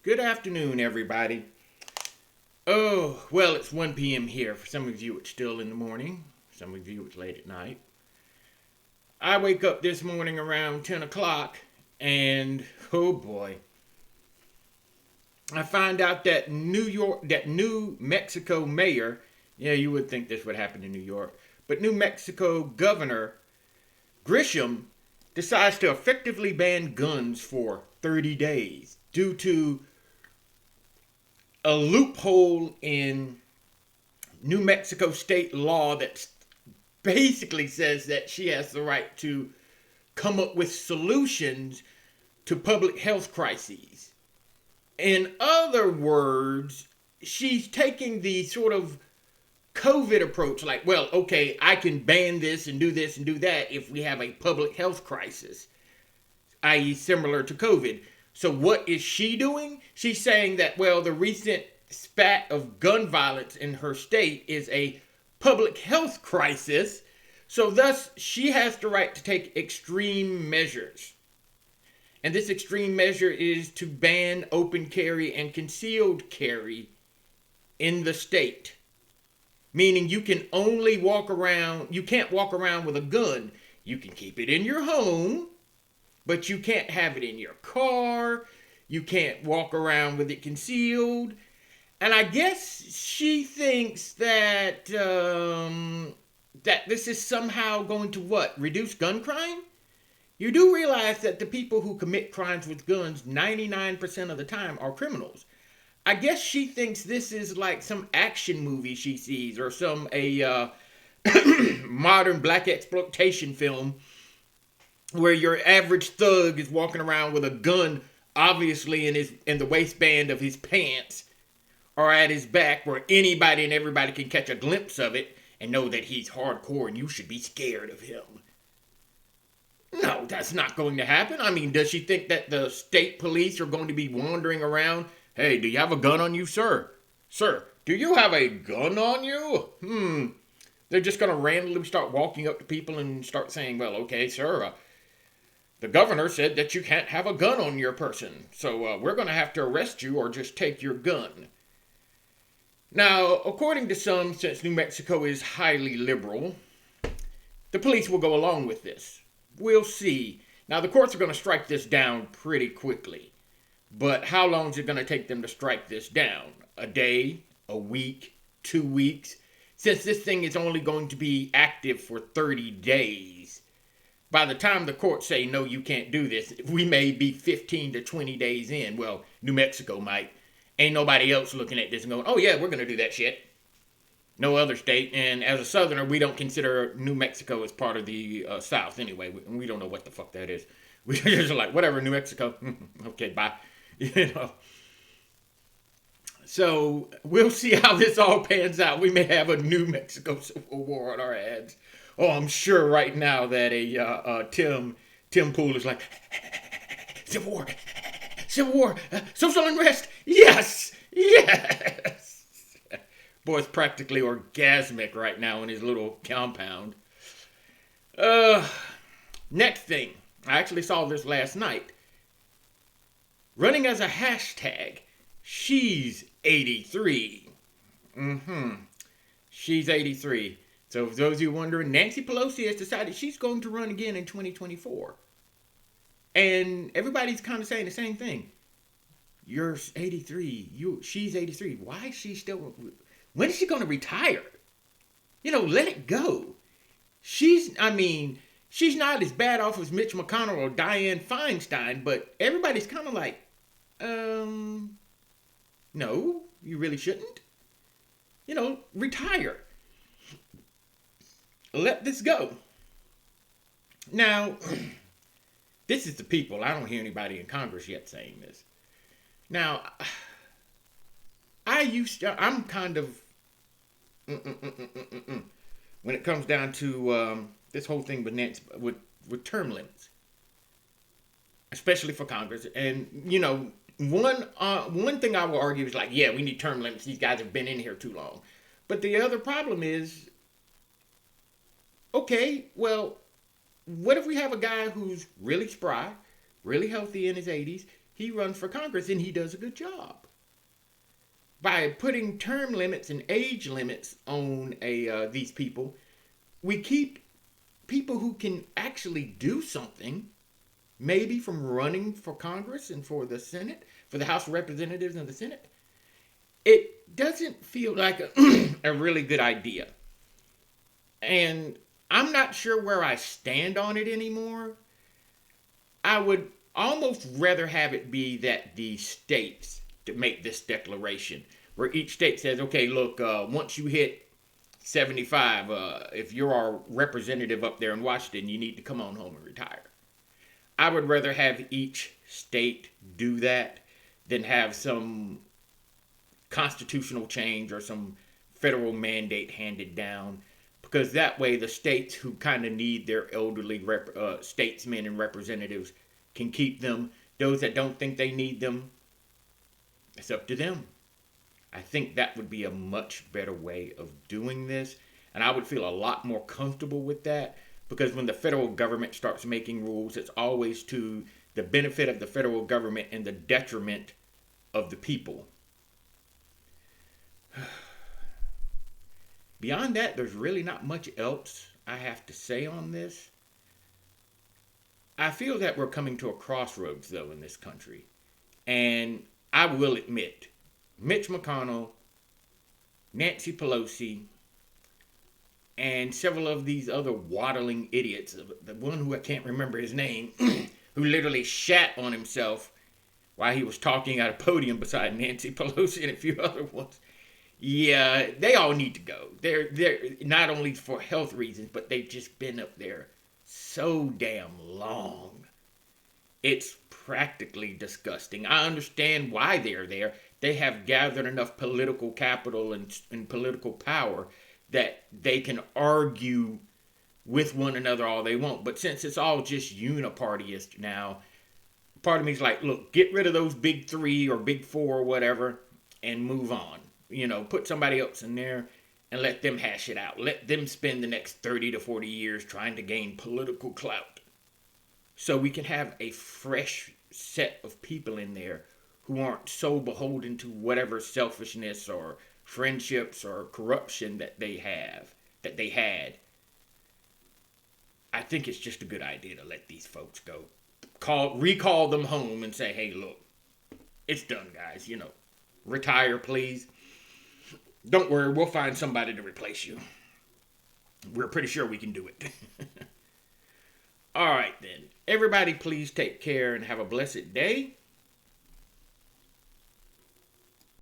Good afternoon, everybody. Oh, well, it's 1 p.m. here. For some of you, it's still in the morning. For some of you, it's late at night. I wake up this morning around 10 o'clock, and oh boy, I find out that New Mexico mayor, yeah, you would think this would happen in New York, but New Mexico Governor Grisham decides to effectively ban guns for 30 days due to a loophole in New Mexico state law that basically says that she has the right to come up with solutions to public health crises. In other words, she's taking the sort of COVID approach, like, well, okay, I can ban this and do that if we have a public health crisis, i.e., similar to COVID. So what is she doing? She's saying that, well, the recent spat of gun violence in her state is a public health crisis, so thus she has the right to take extreme measures. And this extreme measure is to ban open carry and concealed carry in the state. Meaning you can't walk around with a gun. You can keep it in your home, but you can't have it in your car. You can't walk around with it concealed. And I guess she thinks that that this is somehow going to reduce gun crime? You do realize that the people who commit crimes with guns 99% of the time are criminals. I guess she thinks this is like some action movie she sees or some modern black exploitation film where your average thug is walking around with a gun obviously in the waistband of his pants or at his back, where anybody and everybody can catch a glimpse of it and know that he's hardcore and you should be scared of him. No, that's not going to happen. I mean, does she think that the state police are going to be wandering around? Hey, do you have a gun on you, sir? Sir, do you have a gun on you? They're just going to randomly start walking up to people and start saying, well, okay, sir, the governor said that you can't have a gun on your person, so we're going to have to arrest you or just take your gun. Now, according to some, since New Mexico is highly liberal, the police will go along with this. We'll see. Now, the courts are going to strike this down pretty quickly. But how long is it going to take them to strike this down? A day? A week? 2 weeks? Since this thing is only going to be active for 30 days, by the time the courts say, no, you can't do this, we may be 15 to 20 days in. Well, New Mexico might. Ain't nobody else looking at this and going, oh yeah, we're going to do that shit. No other state. And as a Southerner, we don't consider New Mexico as part of the South anyway. We don't know what the fuck that is. We're just like, whatever, New Mexico. Okay, bye. You know. So we'll see how this all pans out. We may have a New Mexico Civil War on our hands. Oh, I'm sure right now that Tim Pool is like, Civil War, social unrest. Yes. Boy's practically orgasmic right now in his little compound. Next thing, I actually saw this last night. Running as a hashtag, she's 83. She's 83. So for those of you wondering, Nancy Pelosi has decided she's going to run again in 2024. And everybody's kind of saying the same thing. You're 83. She's 83. Why is she still... When is she going to retire? Let it go. She's not as bad off as Mitch McConnell or Dianne Feinstein, but everybody's kind of like, no, you really shouldn't. Retire. Let this go. Now, this is the people. I don't hear anybody in Congress yet saying this. Now, I'm kind of, when it comes down to this whole thing with Nancy, with term limits, especially for Congress. And, one thing I will argue is like, yeah, we need term limits. These guys have been in here too long. But the other problem is, okay, well, what if we have a guy who's really spry, really healthy in his 80s, he runs for Congress and he does a good job. By putting term limits and age limits on these people, we keep people who can actually do something, maybe from running for Congress and for the Senate, for the House of Representatives and the Senate. It doesn't feel like a really good idea. And I'm not sure where I stand on it anymore. I would almost rather have it be that the states to make this declaration, where each state says, okay, look, once you hit 75, if you're our representative up there in Washington, you need to come on home and retire. I would rather have each state do that than have some constitutional change or some federal mandate handed down, because that way the states who kind of need their elderly statesmen and representatives can keep them. Those that don't think they need them, it's up to them. I think that would be a much better way of doing this, and I would feel a lot more comfortable with that, because when the federal government starts making rules, it's always to the benefit of the federal government and the detriment of the people. Beyond that, there's really not much else I have to say on this. I feel that we're coming to a crossroads, though, in this country. And I will admit, Mitch McConnell, Nancy Pelosi, and several of these other waddling idiots, the one who I can't remember his name, who literally shat on himself while he was talking at a podium beside Nancy Pelosi and a few other ones. Yeah, they all need to go. They're not only for health reasons, but they've just been up there so damn long. It's practically disgusting. I understand why they're there. They have gathered enough political capital and political power that they can argue with one another all they want. But since it's all just unipartyist now, part of me is like, look, get rid of those big three or big four or whatever and move on. You know, put somebody else in there and let them hash it out. Let them spend the next 30 to 40 years trying to gain political clout. So we can have a fresh set of people in there who aren't so beholden to whatever selfishness or friendships or corruption that they had. I think it's just a good idea to let these folks go. Recall them home and say, hey, look, it's done, guys. You know, retire, please. Don't worry, we'll find somebody to replace you. We're pretty sure we can do it. All right, then. Everybody, please take care and have a blessed day.